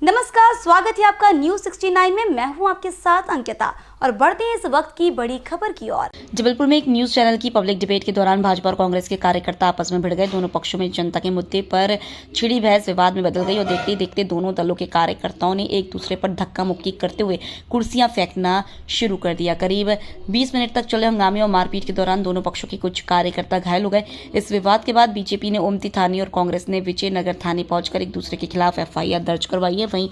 नमस्कार, स्वागत है आपका न्यूज 69 में। मैं हूं आपके साथ अंकिता और बढ़ते हैं इस वक्त की बड़ी खबर की ओर। जबलपुर में एक न्यूज चैनल की पब्लिक डिबेट के दौरान भाजपा और कांग्रेस के कार्यकर्ता आपस में भिड़ गए। दोनों पक्षों में जनता के मुद्दे पर छिड़ी बहस विवाद में बदल गई और देखते ही देखते दोनों दलों के कार्यकर्ताओं ने एक दूसरे पर धक्का मुक्की करते हुए कुर्सियां फेंकना शुरू कर दिया। करीब 20 मिनट तक चले हंगामे और मारपीट के दौरान दोनों पक्षों के कुछ कार्यकर्ता घायल हो गए। इस विवाद के बाद बीजेपी ने ओमती थाने और कांग्रेस ने विजयनगर थाने पहुंचकर एक दूसरे के खिलाफ FIR दर्ज करवाई है। वहीं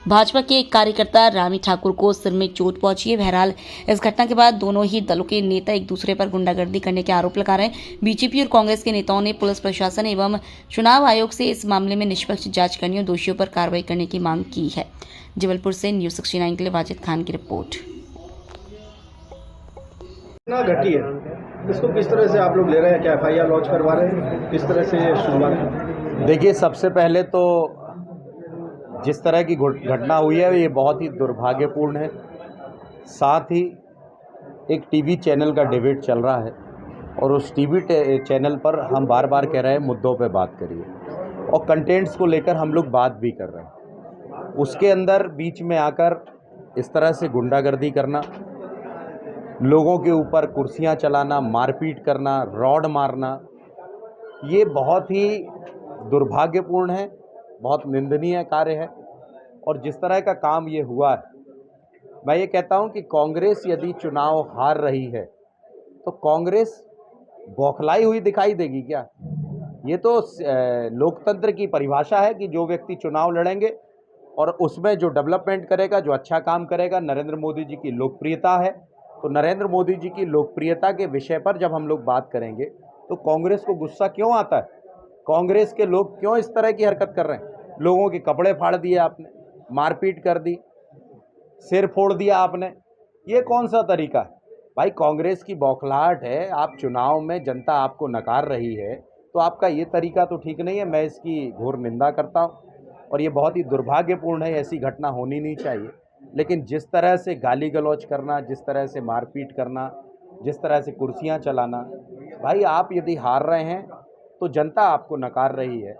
भाजपा के एक कार्यकर्ता रामी ठाकुर को सिर में चोट पहुंची है। बहरहाल इस घटना के बाद दोनों ही दलों के नेता एक दूसरे पर गुंडागर्दी करने के आरोप लगा रहे हैं। बीजेपी और कांग्रेस के नेताओं ने पुलिस प्रशासन एवं चुनाव आयोग से इस मामले में निष्पक्ष जांच करने और दोषियों पर कार्रवाई करने की मांग की है। जबलपुर से न्यूज 69 के लिए वाजिद खान की रिपोर्ट। घटी है, इसको किस तरह से आप लोग ले रहे हैं? क्या FIR लॉन्च करवा रहे हैं? किस तरह से शुरुआत? देखिए, सबसे पहले तो जिस तरह की घटना हुई है ये बहुत ही दुर्भाग्यपूर्ण है। साथ ही एक टीवी चैनल का डिबेट चल रहा है और उस टीवी चैनल पर हम बार बार कह रहे हैं मुद्दों पे बात करिए और कंटेंट्स को लेकर हम लोग बात भी कर रहे हैं। उसके अंदर बीच में आकर इस तरह से गुंडागर्दी करना, लोगों के ऊपर कुर्सियां चलाना, मारपीट करना, रॉड मारना, ये बहुत ही दुर्भाग्यपूर्ण है, बहुत निंदनीय कार्य है। और जिस तरह का काम ये हुआ है, मैं ये कहता हूं कि कांग्रेस यदि चुनाव हार रही है तो कांग्रेस बौखलाई हुई दिखाई देगी क्या? ये तो लोकतंत्र की परिभाषा है कि जो व्यक्ति चुनाव लड़ेंगे और उसमें जो डेवलपमेंट करेगा, जो अच्छा काम करेगा। नरेंद्र मोदी जी की लोकप्रियता है, तो नरेंद्र मोदी जी की लोकप्रियता के विषय पर जब हम लोग बात करेंगे तो कांग्रेस को गुस्सा क्यों आता है? कांग्रेस के लोग क्यों इस तरह की हरकत कर रहे हैं? लोगों के कपड़े फाड़ दिए आपने, मारपीट कर दी, सिर फोड़ दिया आपने, ये कौन सा तरीका है? भाई, कांग्रेस की बौखलाहट है। आप चुनाव में जनता आपको नकार रही है तो आपका ये तरीका तो ठीक नहीं है। मैं इसकी घोर निंदा करता हूँ और ये बहुत ही दुर्भाग्यपूर्ण है। ऐसी घटना होनी नहीं चाहिए। लेकिन जिस तरह से गाली गलौज करना, जिस तरह से मारपीट करना, जिस तरह से कुर्सियाँ चलाना, भाई आप यदि हार रहे हैं तो जनता आपको नकार रही है।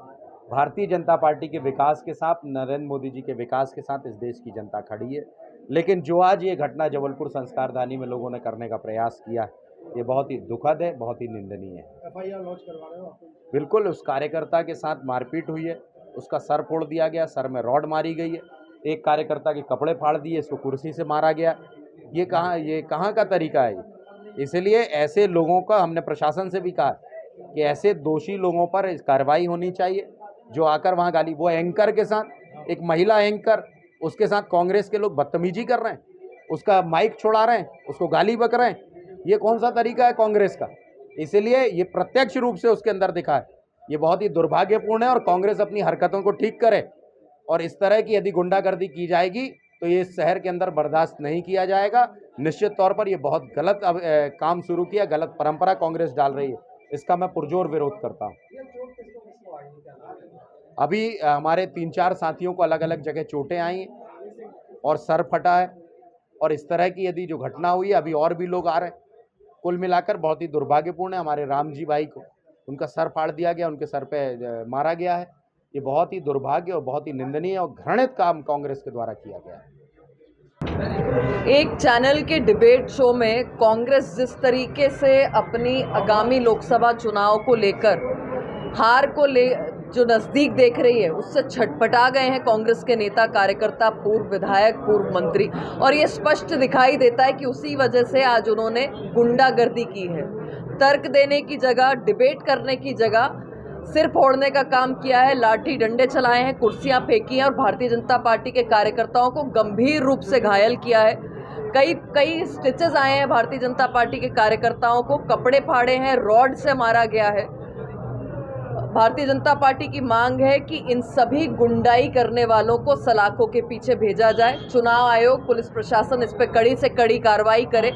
भारतीय जनता पार्टी के विकास के साथ, नरेंद्र मोदी जी के विकास के साथ इस देश की जनता खड़ी है। लेकिन जो आज ये घटना जबलपुर संस्कारधानी में लोगों ने करने का प्रयास किया है, ये बहुत ही दुखद है, बहुत ही निंदनीय है। FIR लॉन्च करवा रहे हो आप? बिल्कुल, उस कार्यकर्ता के साथ मारपीट हुई है, उसका सर फोड़ दिया गया, सर में रॉड मारी गई है, एक कार्यकर्ता के कपड़े फाड़ दिए, इसको कुर्सी से मारा गया। ये कहाँ का तरीका है? इसलिए ऐसे लोगों का हमने प्रशासन से भी कहा कि ऐसे दोषी लोगों पर कार्रवाई होनी चाहिए जो आकर वहाँ गाली, वो एंकर के साथ, एक महिला एंकर, उसके साथ कांग्रेस के लोग बदतमीजी कर रहे हैं, उसका माइक छोड़ा रहे हैं, उसको गाली बक रहे हैं। ये कौन सा तरीका है कांग्रेस का? इसलिए ये प्रत्यक्ष रूप से उसके अंदर दिखा है। ये बहुत ही दुर्भाग्यपूर्ण है और कांग्रेस अपनी हरकतों को ठीक करे। और इस तरह की यदि गुंडागर्दी की जाएगी तो ये शहर के अंदर बर्दाश्त नहीं किया जाएगा। निश्चित तौर पर ये बहुत गलत काम शुरू किया, गलत परंपरा कांग्रेस डाल रही है, इसका मैं पुरजोर विरोध करता हूँ। अभी हमारे 3-4 साथियों को अलग अलग जगह चोटें आई हैं और सर फटा है। और इस तरह की यदि जो घटना हुई है, अभी और भी लोग आ रहे हैं। कुल मिलाकर बहुत ही दुर्भाग्यपूर्ण है। हमारे राम जी भाई को, उनका सर फाड़ दिया गया, उनके सर पे मारा गया है। ये बहुत ही दुर्भाग्य और बहुत ही निंदनीय और घृणित काम कांग्रेस के द्वारा किया गया है। एक चैनल के डिबेट शो में कांग्रेस जिस तरीके से अपनी आगामी लोकसभा चुनाव को लेकर हार को जो नज़दीक देख रही है, उससे छटपटा गए हैं कांग्रेस के नेता कार्यकर्ता, पूर्व विधायक, पूर्व मंत्री। और ये स्पष्ट दिखाई देता है कि उसी वजह से आज उन्होंने गुंडागर्दी की है। तर्क देने की जगह, डिबेट करने की जगह सिर फोड़ने का काम किया है, लाठी डंडे चलाए हैं, कुर्सियां फेंकी हैं और भारतीय जनता पार्टी के कार्यकर्ताओं को गंभीर रूप से घायल किया है। कई स्टिचेस आए हैं भारतीय जनता पार्टी के कार्यकर्ताओं को, कपड़े फाड़े हैं, रॉड से मारा गया है। भारतीय जनता पार्टी की मांग है कि इन सभी गुंडाई करने वालों को सलाखों के पीछे भेजा जाए। चुनाव आयोग, पुलिस प्रशासन इस पर कड़ी से कड़ी कार्रवाई करे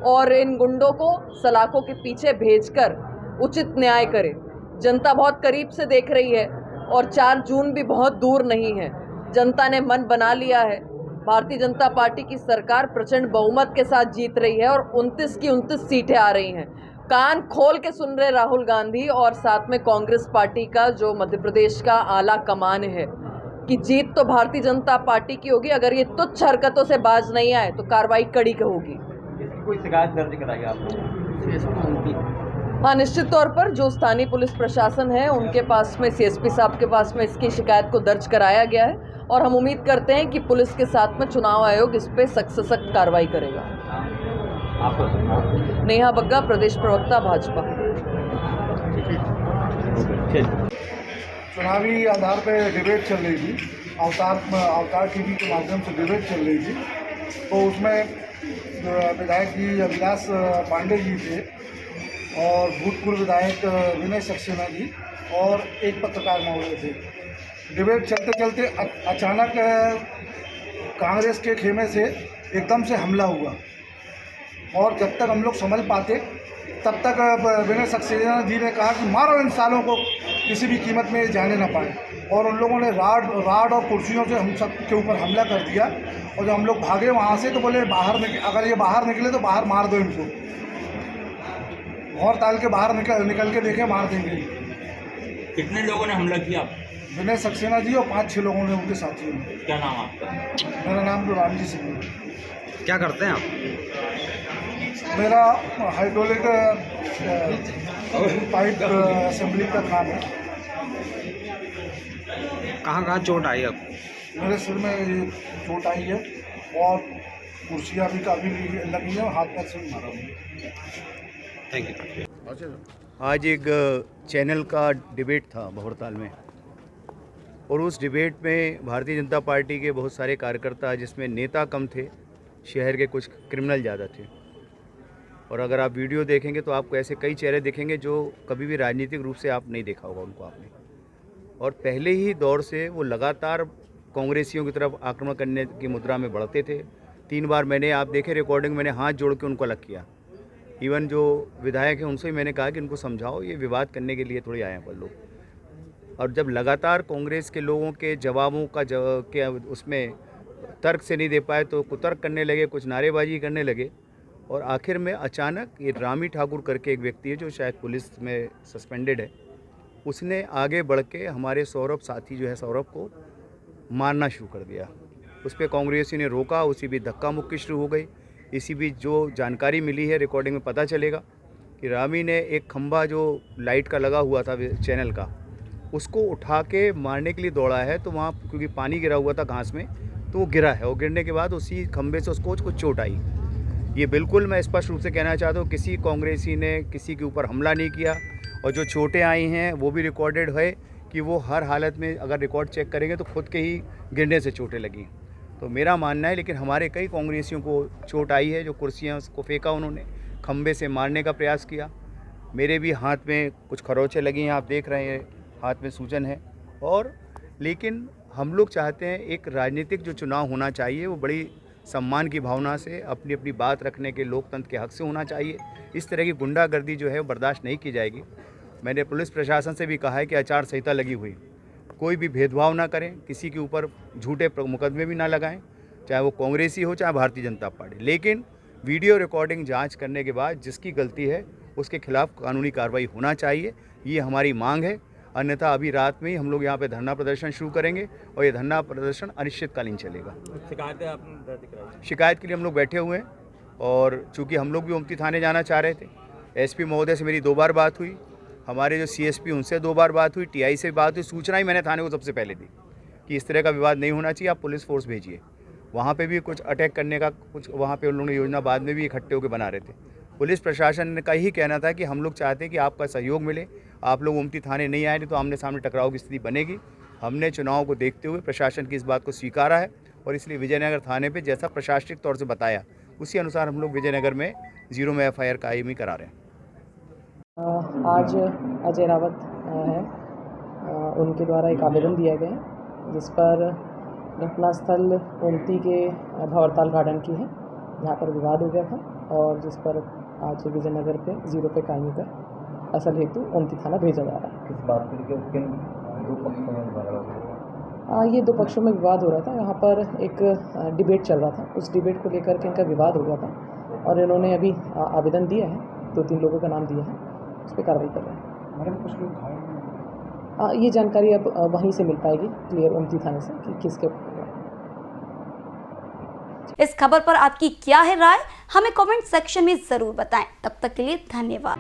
और इन गुंडों को सलाखों के पीछे भेजकर उचित न्याय करे। जनता बहुत करीब से देख रही है और 4 जून भी बहुत दूर नहीं है। जनता ने मन बना लिया है। भारतीय जनता पार्टी की सरकार प्रचंड बहुमत के साथ जीत रही है और 29 की 29 सीटें आ रही हैं। कान खोल के सुन रहे राहुल गांधी और साथ में कांग्रेस पार्टी का जो मध्य प्रदेश का आला कमान है। कि जीत तो भारतीय जनता पार्टी की होगी, अगर ये तुच्छ हरकतों से बाज नहीं आए तो कार्रवाई कड़ी होगी। कोई शिकायत दर्ज कराई आपने? हाँ, निश्चित तौर पर जो स्थानीय पुलिस प्रशासन है उनके पास में, सीएसपी साहब के पास में इसकी शिकायत को दर्ज कराया गया है और हम उम्मीद करते हैं कि पुलिस के साथ में चुनाव आयोग इस पे सख्त से सख्त कार्रवाई करेगा। नेहा बग्गा, प्रदेश प्रवक्ता भाजपा। चुनावी आधार पे डिबेट चल रही थी, अवतार टीवी के माध्यम से डिबेट चल रही थी, तो उसमें विधायक जी अभिलाष पांडे जी थे और भूतपूर्व विधायक विनय सक्सेना जी और एक पत्रकार महोदय थे। डिबेट चलते चलते अचानक कांग्रेस के खेमे से एकदम से हमला हुआ और जब तक हम लोग समझ पाते तब तक विनय सक्सेना जी ने कहा कि मारो इन सालों को, किसी भी कीमत में जाने ना पाए, और उन लोगों ने राड और कुर्सियों से हम सब के ऊपर हमला कर दिया। और जब हम लोग भागे वहाँ से तो बोले अगर ये बाहर निकले तो बाहर मार दो इनको, और ताल के बाहर निकल के देखे मार देंगे। कितने लोगों ने हमला किया? विनय सक्सेना जी और 5-6 लोगों ने, उनके साथियों ने। क्या नाम आपका? मेरा नाम रामजी सिंह है। क्या करते हैं आप? मेरा हाइड्रोलिक पाइप असेंबली का काम है। कहाँ चोट आई आपको? मेरे सिर में ये चोट आई है और कुर्सियाँ भी काफ़ी लगी हैं, हाथ पैर से भी मारा हूँ। Thank you. आज एक चैनल का डिबेट था बहुरताल में, और उस डिबेट में भारतीय जनता पार्टी के बहुत सारे कार्यकर्ता, जिसमें नेता कम थे, शहर के कुछ क्रिमिनल ज़्यादा थे। और अगर आप वीडियो देखेंगे तो आपको ऐसे कई चेहरे दिखेंगे जो कभी भी राजनीतिक रूप से आप नहीं देखा होगा उनको आपने। और पहले ही दौर से वो लगातार कांग्रेसियों की तरफ आक्रमण करने की मुद्रा में बढ़ते थे। 3 बार मैंने, आप देखे रिकॉर्डिंग, मैंने हाथ जोड़ के उनको अलग किया। इवन जो विधायक हैं उनसे भी मैंने कहा कि उनको समझाओ, ये विवाद करने के लिए थोड़ी आए हैं पर लोग। और जब लगातार कांग्रेस के लोगों के जवाबों का उसमें तर्क से नहीं दे पाए तो कुतर्क करने लगे, कुछ नारेबाजी करने लगे। और आखिर में अचानक ये रामी ठाकुर करके एक व्यक्ति है जो शायद पुलिस में सस्पेंडेड है, उसने आगे बढ़ के हमारे सौरभ साथी जो है सौरभ को मारना शुरू कर दिया। उस पर कांग्रेसियों ने रोका, उसी भी धक्का मुक्की शुरू हो गई। इसी बीच जो जानकारी मिली है, रिकॉर्डिंग में पता चलेगा कि रामी ने एक खंभा जो लाइट का लगा हुआ था चैनल का, उसको उठा के मारने के लिए दौड़ा है। तो वहाँ क्योंकि पानी गिरा हुआ था घास में, तो वो गिरा है, और गिरने के बाद उसी खंभे से उसको कुछ चोट आई। ये बिल्कुल मैं स्पष्ट रूप से कहना चाहता हूँ, किसी कांग्रेसी ने किसी के ऊपर हमला नहीं किया। और जो चोटें आई हैं वो भी रिकॉर्डेड है कि वो हर हालत में, अगर रिकॉर्ड चेक करेंगे तो खुद के ही गिरने से चोटें लगी। तो मेरा मानना है, लेकिन हमारे कई कांग्रेसियों को चोट आई है, जो कुर्सियाँ को फेंका उन्होंने, खंबे से मारने का प्रयास किया। मेरे भी हाथ में कुछ खरोंचें लगी हैं, आप देख रहे हैं, हाथ में सूजन है। और लेकिन हम लोग चाहते हैं एक राजनीतिक जो चुनाव होना चाहिए वो बड़ी सम्मान की भावना से, अपनी अपनी बात रखने के लोकतंत्र के हक से होना चाहिए। इस तरह की गुंडागर्दी जो है वो बर्दाश्त नहीं की जाएगी। मैंने पुलिस प्रशासन से भी कहा है कि आचार संहिता लगी हुई, कोई भी भेदभाव ना करें, किसी के ऊपर झूठे मुकदमे भी ना लगाएं, चाहे वो कांग्रेसी हो चाहे भारतीय जनता पार्टी। लेकिन वीडियो रिकॉर्डिंग जांच करने के बाद जिसकी गलती है उसके खिलाफ कानूनी कार्रवाई होना चाहिए, ये हमारी मांग है। अन्यथा अभी रात में ही हम लोग यहाँ पे धरना प्रदर्शन शुरू करेंगे और ये धरना प्रदर्शन अनिश्चितकालीन चलेगा। शिकायत के लिए हम लोग बैठे हुए हैं, और चूँकि हम लोग भी ओमती थाने जाना चाह रहे थे, एसपी महोदय से मेरी 2 बार बात हुई, हमारे जो सीएसपी उनसे 2 बार बात हुई, टीआई से बात हुई। सूचना ही मैंने थाने को सबसे पहले दी कि इस तरह का विवाद नहीं होना चाहिए, आप पुलिस फोर्स भेजिए। वहाँ पे भी कुछ अटैक करने का कुछ वहाँ पे उन लोगों ने योजना बाद में भी इकट्ठे होकर बना रहे थे। पुलिस प्रशासन का ही कहना था कि हम लोग चाहते हैं कि आपका सहयोग मिले, आप लोग ओमती थाने नहीं आए तो आमने सामने टकराव की स्थिति बनेगी। हमने चुनाव को देखते हुए प्रशासन की इस बात को स्वीकारा है, और इसलिए विजयनगर थाने पे जैसा प्रशासनिक तौर से बताया उसी अनुसार हम लोग विजयनगर में 0 में FIR कायमी करा रहे हैं। आज अजय रावत है, उनके द्वारा एक आवेदन दिया गया है जिस पर घटनास्थल ओमती के भंवरताल गार्डन की है, जहाँ पर विवाद हो गया था, और जिस पर आज विजयनगर पे 0 पे कायमी कर असल हेतु ओमती थाना भेजा जा रहा है। किस बात को लेकर किन 2 पक्षों में विवाद हो रहा है? ये 2 पक्षों में विवाद हो रहा था। यहाँ पर एक डिबेट चल रहा था, उस डिबेट को लेकर के इनका विवाद हो गया था, और इन्होंने अभी आवेदन दिया है, 2-3 लोगों का नाम दिया है, उस पर कार्रवाई कर रहे हैं। कुछ लोग ये जानकारी अब वहीं से मिल पाएगी क्लियर ओमती थाने से कि किसके। इस खबर पर आपकी क्या है राय, हमें कमेंट सेक्शन में जरूर बताएं। तब तक के लिए धन्यवाद।